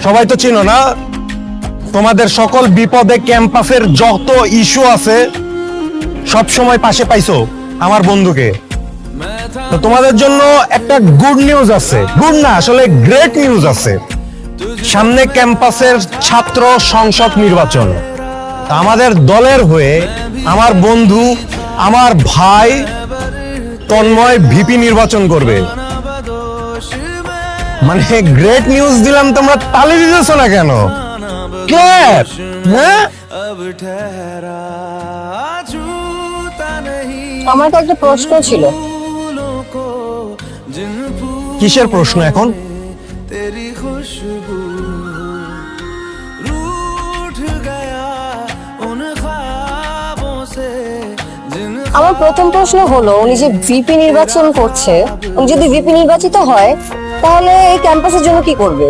সবাই তো চিনো না, তোমাদের সকল বিপদে ক্যাম্পাসের যত ইস্যু আছে সব সময় পাশে পাইছো আমার বন্ধুকে। তো তোমাদের জন্য একটা গুড নিউজ আছে, গুড না আসলে গ্রেট নিউজ আছে। সামনে ক্যাম্পাসের ছাত্র সংসদ নির্বাচন। আমাদের দলের হয়ে আমার বন্ধু, আমার ভাই তন্ময় ভিপি নির্বাচন করবে। মানে গ্রেট নিউজ দিলাম, তোমরা তালি দিতেছো না কেন? ক্ল্যাপ! হ্যাঁ, আমার তো একটা প্রশ্ন ছিল। কিসের প্রশ্ন এখন? আমার প্রথম প্রশ্ন হলো, উনি যে ভিপি নির্বাচন করছে, উনি যদি ভিপি নির্বাচিত হয় তাহলে এই ক্যাম্পাসের জন্য কি করবে?